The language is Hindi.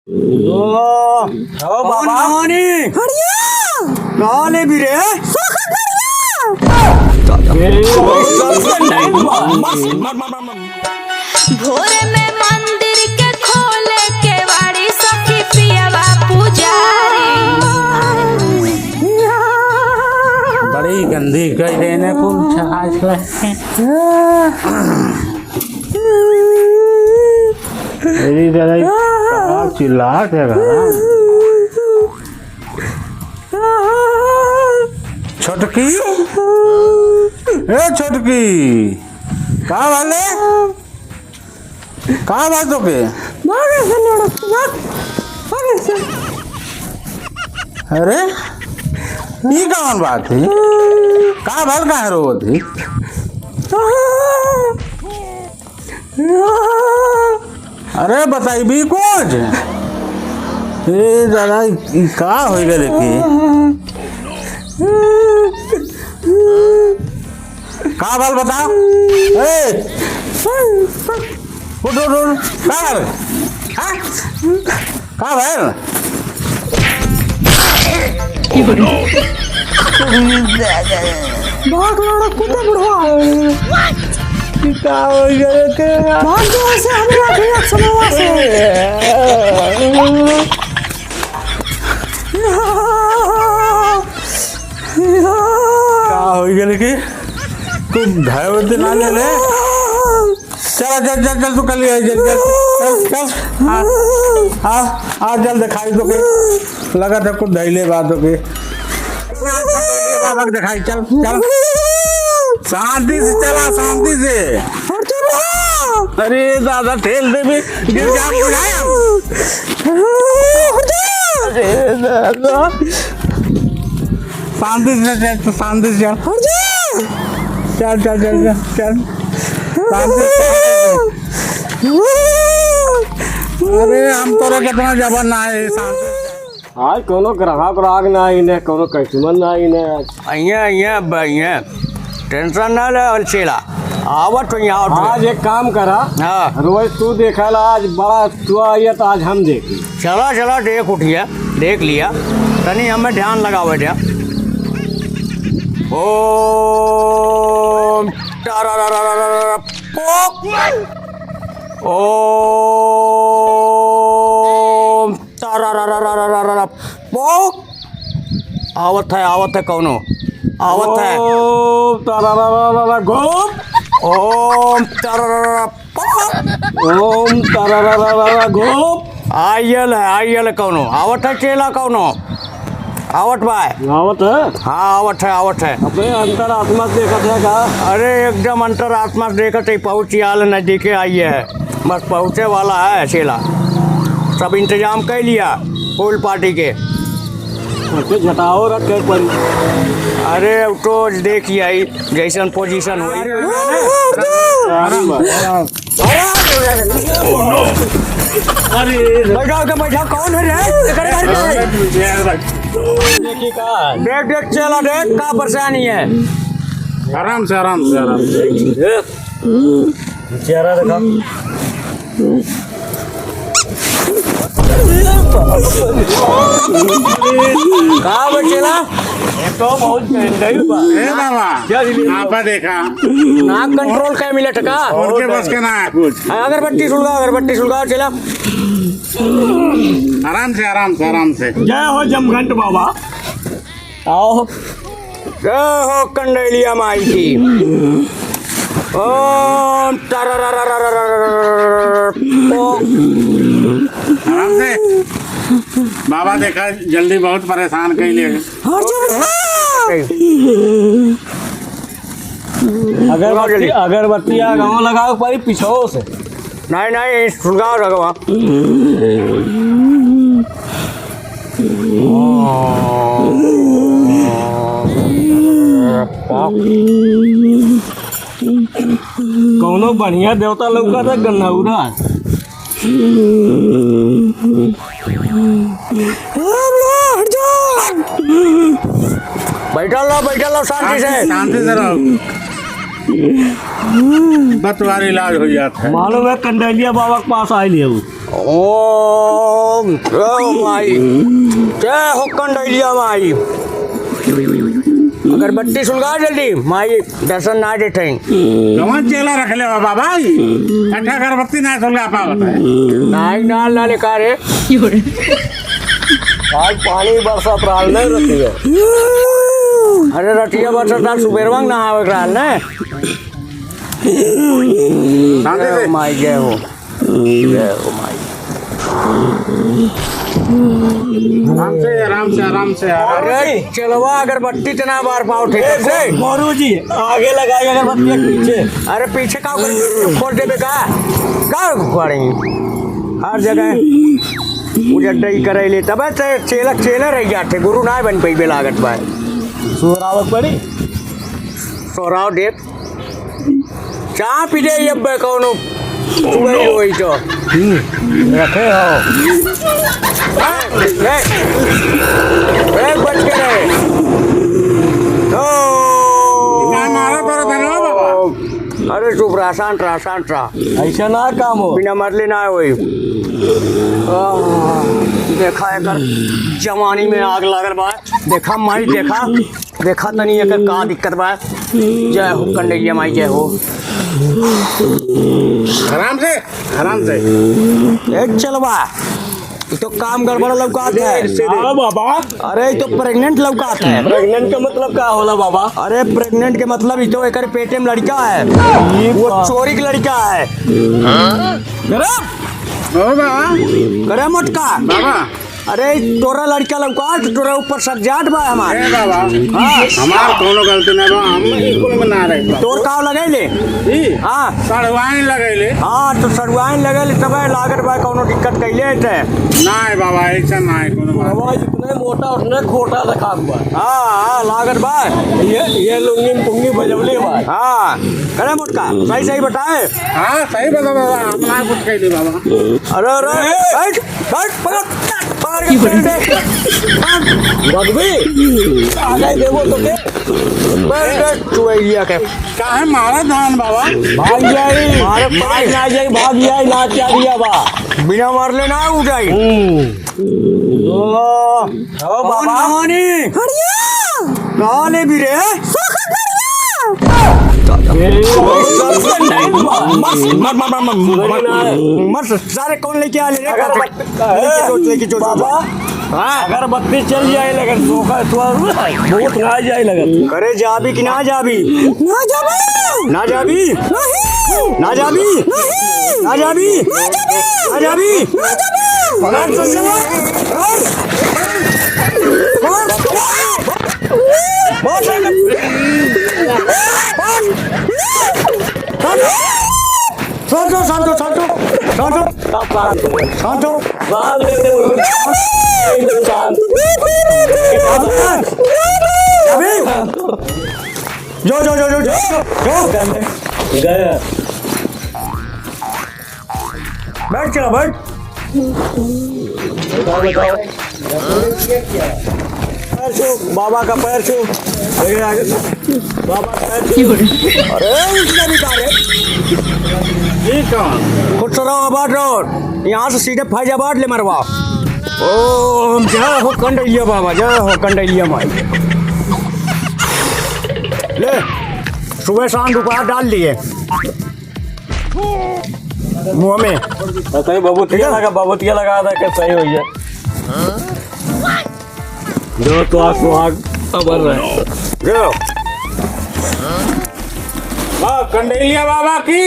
ओ बाबा काले भी रे भोरे में मंदिर के खोले के वाड़ी सखी पियवा पुजारी। बड़ी गंदी कह देने कुछ मेरी तरह चिल्लाट है छोटकी छोटकी कहाँ वाले कहाँ बात हो के अरे ये कौन बात थी कहाँ भर कहाँ रो थी अरे बताई भी कुछ दादा का हो गए का बाल बताओ उठ उठ उठ का भाई भाग लड़ा कुत्ता बुढ़वा का हो गए भाग जो ऐसे हमें आखिर समझवा से का हो गए कि तुम धायवती ना ले ले चल चल चल चल तू कल चल चल चल हाँ जल दिखाई तो के लगा था कुछ धैले बात हो के दिखाई चल चल शांति से चला शांति से अरे दादा ठेल दे भी गिर जा अरे दादा शांति से चल शांति से चल चल चल चल चल शांति अरे हम तो कितना जबरन ना है शांति आज कोनो ग्राहक राग ना इने कोनो कस्टमर ना इने अइया टेंशन ना ले अलचेला आवत तो यहाँ आज एक काम करा हाँ रोज तू देखा ला आज बड़ा तू आइए तो आज हम देखी चला चला देख उठिया देख लिया तनी हमें ध्यान लगावे दिया ओम तारारारारारा पोक ओम तारारारारारा पोक आवत है कौनो आवत है ओम तारारारारा गोप ओम तारारारारा पोक ओम तारारारारा गोप आयल कौनो आवत है चेला कौनो आवत भाई आवत है हाँ आवत है अपने अंतर आत्मा देखा था का अरे एकदम अंतरात्मा देखते ही पहुँची आल नजदीके आई है बस पहुँचे वाला है चेला सब इंतजाम कर लिया फुल पार्टी के उसके झटाओ रखे पर अरे तो देखिए आई जैसन पोजीशन हुई बैठा कौन है देख चला देख का परेशानी है आराम से चेहरा देखा कहा बचेला तो बहुत आपा देखा नाक कंट्रोल क्या मिले टका उनके बस के ना है कुछ अगरबत्ती सुलगाओ चला आराम से जय हो जमघंट बाबा आओ जय हो कंडलिया माई की ओम आराम से बाबा देखा जल्दी बहुत परेशान कर लिए अगरबत्ती गाँव लगाओ पारी पीछो से नहीं सुलगाओ रखवा कौनो बढ़िया देवता लौका था गन्नाउरा बैठल रहो शांति से रहो बतवार इलाज हो जाता है मालूम है कंडलिया बाबा के पास आए लिए ओम जय माई, जय हो कंडैलिया माई। अगरबत्ती सुलगा जल्दी, माई दर्शन ना देते। कौन चेला रख ले बाबा अच्छा अगरबत्ती ना सुलगा पावत है नाई नाल ना लिखा रे। आज पानी बरसात राल नहीं रहती है। अरे रटिया बरसात सुबेरवांग ना आवे कराल ने। शांति से माई जय हो माई। आराम से अरे चलवा अगरबत्ती तना बार पाओ ठीक से। मोरू जी आगे लगाई अगरबत्ती के पीछे। अरे पीछे का खोल देबे का पड़ी हर जगह उजड्डा ही करे ले तब चेला रह जाते गुरु ना बन पई बे लागत बा। सोरावत पड़ी सोराव देख चाह पी दे अब कौनो सुबह होई तो रखे हो एक बच के रहे मारा पर धनो बाबा अरे चुप रहा शांत रहा ऐसा ना काम हो। बिना मरले ना होई। देखा एकर जवानी में आग लागल बा। देखा माई देखा तनी एकर का दिक्कत बा। जय हो कंडैलिया माई जय हो। आराम से एक चलवा ये तो काम गड़बड़ लौकात है। हाँ बाबा। अरे ये तो प्रेग्नेंट लौकात है। प्रेग्नेंट का मतलब क्या होला बाबा? अरे प्रेग्नेंट के मतलब ये तो एकर पेटे में लड़का है। वो चोरी का लड़का है। बाबा करे मोटका बाबा अरे तोरा लड़का लौका तोरा ऊपर सजाट बा हमार। ए बाबा हाँ हमार कोनो गलती नहीं बा हम स्कूल में ना रहे तोर का लगैले ई हाँ सड़वाइन लगैले हाँ तो सड़वाइन लगैले तब लागत बा कोनो दिक्कत कैले थे। नहीं बाबा ऐसा नहीं कोनो बात बाबा जितने मोटा उतने खोटा रखा हुआ है। हाँ लागत बा ये लुंगी पुंगी बजवले बा। हाँ करे मोटका सही बताए। हाँ सही बात बाबा हम ना कुछ कहली बाबा अरे बैठ पकड़ के पेड़ दे। बदबी आ गए देवो तो के बैठ चुइया के काहे मारा धान बाबा भाग जाई मारे पास ना जाई भाग जाई ना क्या दिया बा बिना मारले ना उठ जाई। ओ बाबा मानी काले भी रे मत सारे कौन लेके आ ले लेके चोट बाबा हाँ अगर बत्ती चल जाए लगन धोखा तो बहुत ना जाए लगन। करे जाबी कि ना जाबी ना जाबी ना जाबी ना जाबी ना जाबी ना जाबी जो गया बैठ चला बैठ पैर छू बाबा का पैर छू बाबा पैर छू। अरे इसका भी कार है खुद रहो बाट रोड यहाँ से सीधे फैजाबाद ले मरवा। ओम जय हो कंडैलिया बाबा जय हो कंडैलिया माई। ले सुबह शाम दोपहर डाल लिए मुँह में कहीं बबूतिया लगा था कि सही हो जाए। जो तो आप सुहाग अबर रहे जो कंडैलिया बाबा की